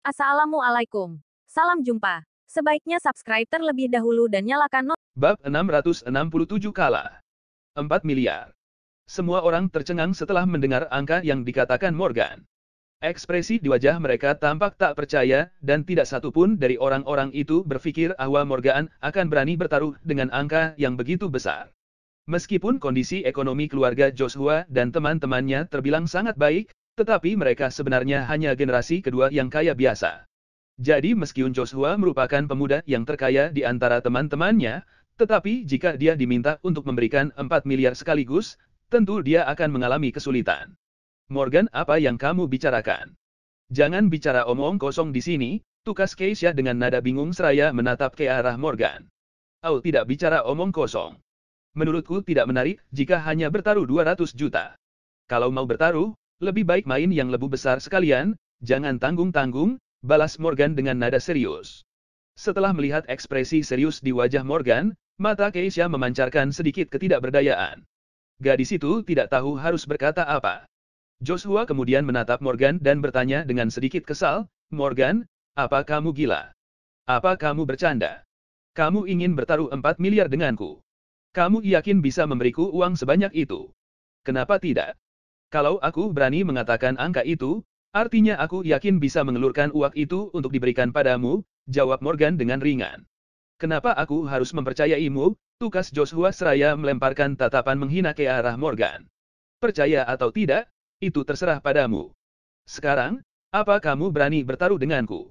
Assalamualaikum. Salam jumpa. Sebaiknya subscribe terlebih dahulu dan nyalakan Bab 667 kalah. 4 miliar. Semua orang tercengang setelah mendengar angka yang dikatakan Morgan. Ekspresi di wajah mereka tampak tak percaya, dan tidak satupun dari orang-orang itu berpikir bahwa Morgan akan berani bertaruh dengan angka yang begitu besar. Meskipun kondisi ekonomi keluarga Joshua dan teman-temannya terbilang sangat baik, tetapi mereka sebenarnya hanya generasi kedua yang kaya biasa. Jadi meskipun Joshua merupakan pemuda yang terkaya di antara teman-temannya, tetapi jika dia diminta untuk memberikan 4 miliar sekaligus, tentu dia akan mengalami kesulitan. Morgan, apa yang kamu bicarakan? Jangan bicara omong kosong di sini, tukas Keisha dengan nada bingung seraya menatap ke arah Morgan. Oh, tidak bicara omong kosong. Menurutku tidak menarik jika hanya bertaruh 200 juta. Kalau mau bertaruh, lebih baik main yang lebih besar sekalian, jangan tanggung-tanggung, balas Morgan dengan nada serius. Setelah melihat ekspresi serius di wajah Morgan, mata Keisha memancarkan sedikit ketidakberdayaan. Gadis itu tidak tahu harus berkata apa. Joshua kemudian menatap Morgan dan bertanya dengan sedikit kesal, "Morgan, apa kamu gila? Apa kamu bercanda? Kamu ingin bertaruh 4 miliar denganku? Kamu yakin bisa memberiku uang sebanyak itu? Kenapa tidak? Kalau aku berani mengatakan angka itu, artinya aku yakin bisa mengelurkan uang itu untuk diberikan padamu," jawab Morgan dengan ringan. "Kenapa aku harus mempercayaimu?" tukas Joshua seraya melemparkan tatapan menghina ke arah Morgan. "Percaya atau tidak, itu terserah padamu. Sekarang, apa kamu berani bertaruh denganku?"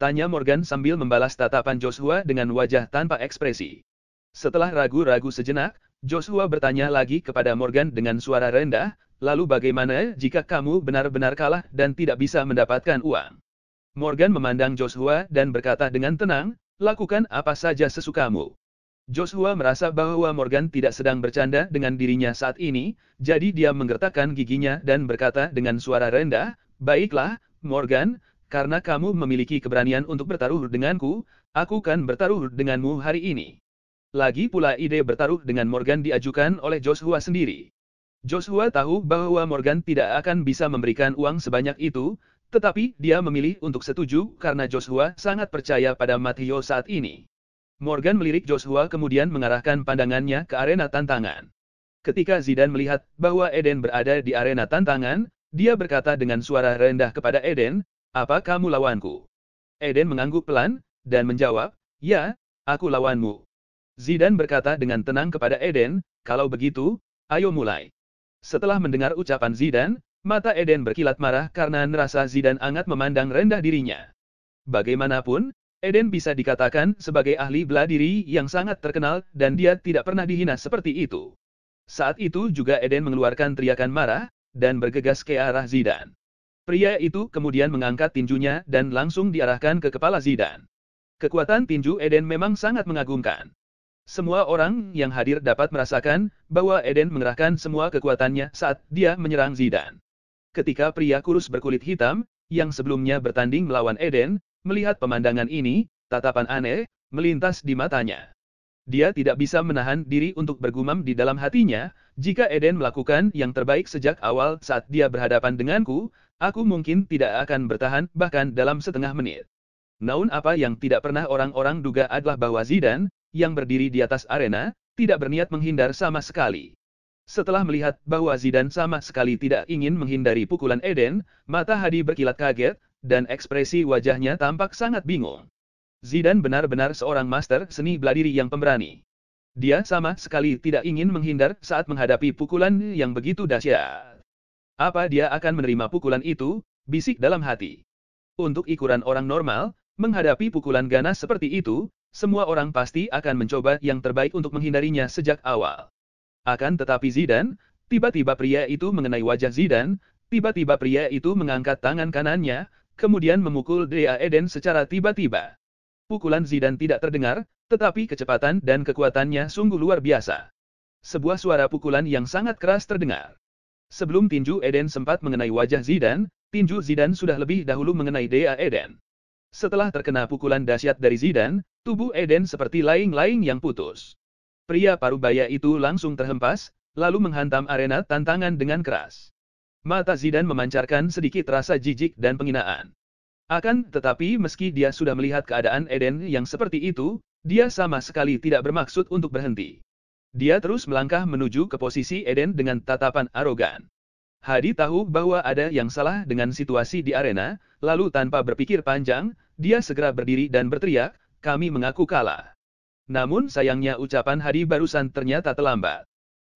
tanya Morgan sambil membalas tatapan Joshua dengan wajah tanpa ekspresi. Setelah ragu-ragu sejenak, Joshua bertanya lagi kepada Morgan dengan suara rendah, "Lalu bagaimana jika kamu benar-benar kalah dan tidak bisa mendapatkan uang?" Morgan memandang Joshua dan berkata dengan tenang, "Lakukan apa saja sesukamu." Joshua merasa bahwa Morgan tidak sedang bercanda dengan dirinya saat ini, jadi dia menggertakkan giginya dan berkata dengan suara rendah, "Baiklah, Morgan, karena kamu memiliki keberanian untuk bertaruh denganku, aku kan bertaruh denganmu hari ini." Lagi pula ide bertaruh dengan Morgan diajukan oleh Joshua sendiri. Joshua tahu bahwa Morgan tidak akan bisa memberikan uang sebanyak itu, tetapi dia memilih untuk setuju karena Joshua sangat percaya pada Matteo saat ini. Morgan melirik Joshua kemudian mengarahkan pandangannya ke arena tantangan. Ketika Zidane melihat bahwa Eden berada di arena tantangan, dia berkata dengan suara rendah kepada Eden, "Apa kamu lawanku?" Eden mengangguk pelan, dan menjawab, "Ya, aku lawanmu." Zidane berkata dengan tenang kepada Eden, "Kalau begitu, ayo mulai." Setelah mendengar ucapan Zidane, mata Eden berkilat marah karena merasa Zidane sangat memandang rendah dirinya. Bagaimanapun, Eden bisa dikatakan sebagai ahli bela diri yang sangat terkenal dan dia tidak pernah dihina seperti itu. Saat itu juga Eden mengeluarkan teriakan marah, dan bergegas ke arah Zidane. Pria itu kemudian mengangkat tinjunya dan langsung diarahkan ke kepala Zidane. Kekuatan tinju Eden memang sangat mengagumkan. Semua orang yang hadir dapat merasakan bahwa Eden mengerahkan semua kekuatannya saat dia menyerang Zidane. Ketika pria kurus berkulit hitam, yang sebelumnya bertanding melawan Eden, melihat pemandangan ini, tatapan aneh melintas di matanya. Dia tidak bisa menahan diri untuk bergumam di dalam hatinya, "Jika Eden melakukan yang terbaik sejak awal saat dia berhadapan denganku, aku mungkin tidak akan bertahan bahkan dalam setengah menit." Namun apa yang tidak pernah orang-orang duga adalah bahwa Zidane, yang berdiri di atas arena, tidak berniat menghindar sama sekali. Setelah melihat bahwa Zidane sama sekali tidak ingin menghindari pukulan Eden, mata Hadi berkilat kaget, dan ekspresi wajahnya tampak sangat bingung. Zidane benar-benar seorang master seni bela diri yang pemberani. Dia sama sekali tidak ingin menghindar saat menghadapi pukulan yang begitu dahsyat. Apa dia akan menerima pukulan itu? Bisik dalam hati. Untuk ukuran orang normal, menghadapi pukulan ganas seperti itu, semua orang pasti akan mencoba yang terbaik untuk menghindarinya sejak awal. Akan tetapi Zidane, tiba-tiba pria itu mengenai wajah Zidane, tiba-tiba pria itu mengangkat tangan kanannya, kemudian memukul Dea Eden secara tiba-tiba. Pukulan Zidane tidak terdengar, tetapi kecepatan dan kekuatannya sungguh luar biasa. Sebuah suara pukulan yang sangat keras terdengar. Sebelum tinju Eden sempat mengenai wajah Zidane, tinju Zidane sudah lebih dahulu mengenai Dea Eden. Setelah terkena pukulan dahsyat dari Zidane, tubuh Eden seperti laing-laing yang putus. Pria parubaya itu langsung terhempas, lalu menghantam arena tantangan dengan keras. Mata Zidane memancarkan sedikit rasa jijik dan penghinaan. Akan tetapi meski dia sudah melihat keadaan Eden yang seperti itu, dia sama sekali tidak bermaksud untuk berhenti. Dia terus melangkah menuju ke posisi Eden dengan tatapan arogan. Hadi tahu bahwa ada yang salah dengan situasi di arena, lalu tanpa berpikir panjang, dia segera berdiri dan berteriak, "Kami mengaku kalah." Namun sayangnya ucapan Hadi barusan ternyata terlambat.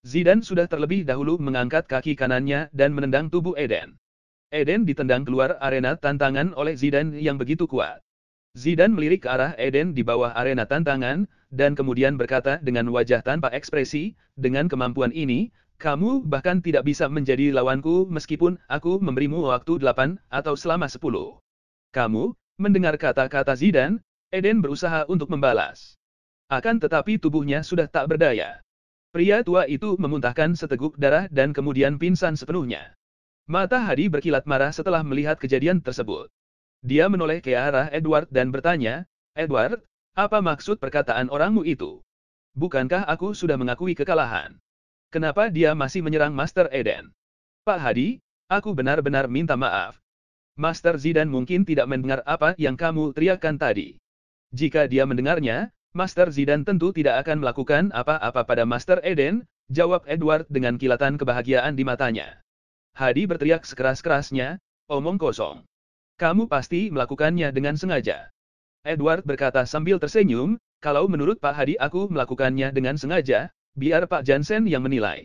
Zidane sudah terlebih dahulu mengangkat kaki kanannya dan menendang tubuh Eden. Eden ditendang keluar arena tantangan oleh Zidane yang begitu kuat. Zidane melirik ke arah Eden di bawah arena tantangan, dan kemudian berkata dengan wajah tanpa ekspresi, "Dengan kemampuan ini, kamu bahkan tidak bisa menjadi lawanku meskipun aku memberimu waktu 8 atau selama 10. Kamu?" Mendengar kata-kata Zidane, Eden berusaha untuk membalas. Akan tetapi tubuhnya sudah tak berdaya. Pria tua itu memuntahkan seteguk darah dan kemudian pingsan sepenuhnya. Mata Hadi berkilat marah setelah melihat kejadian tersebut. Dia menoleh ke arah Edward dan bertanya, "Edward, apa maksud perkataan orangmu itu? Bukankah aku sudah mengakui kekalahan? Kenapa dia masih menyerang Master Eden?" "Pak Hadi, aku benar-benar minta maaf. Master Zidane mungkin tidak mendengar apa yang kamu teriakkan tadi. Jika dia mendengarnya, Master Zidane tentu tidak akan melakukan apa-apa pada Master Eden," jawab Edward dengan kilatan kebahagiaan di matanya. Hadi berteriak sekeras-kerasnya, "Omong kosong. Kamu pasti melakukannya dengan sengaja." Edward berkata sambil tersenyum, "Kalau menurut Pak Hadi aku melakukannya dengan sengaja, biar Pak Jansen yang menilai.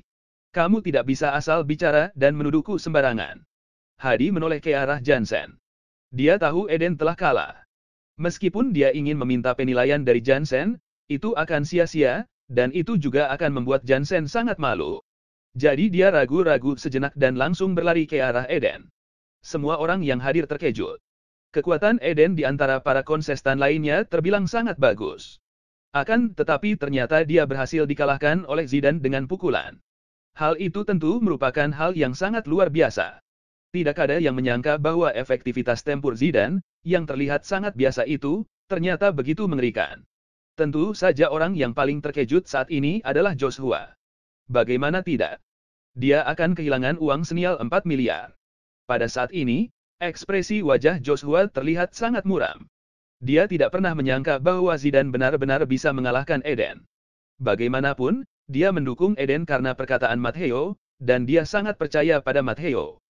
Kamu tidak bisa asal bicara dan menuduhku sembarangan." Hadi menoleh ke arah Jansen. Dia tahu Eden telah kalah. Meskipun dia ingin meminta penilaian dari Jansen, itu akan sia-sia, dan itu juga akan membuat Jansen sangat malu. Jadi dia ragu-ragu sejenak dan langsung berlari ke arah Eden. Semua orang yang hadir terkejut. Kekuatan Eden di antara para kontestan lainnya terbilang sangat bagus. Akan tetapi ternyata dia berhasil dikalahkan oleh Zidane dengan pukulan. Hal itu tentu merupakan hal yang sangat luar biasa. Tidak ada yang menyangka bahwa efektivitas tempur Zidane, yang terlihat sangat biasa itu, ternyata begitu mengerikan. Tentu saja orang yang paling terkejut saat ini adalah Joshua. Bagaimana tidak? Dia akan kehilangan uang senilai 4 miliar. Pada saat ini, ekspresi wajah Joshua terlihat sangat muram. Dia tidak pernah menyangka bahwa Zidane benar-benar bisa mengalahkan Eden. Bagaimanapun, dia mendukung Eden karena perkataan Matteo, dan dia sangat percaya pada Matteo.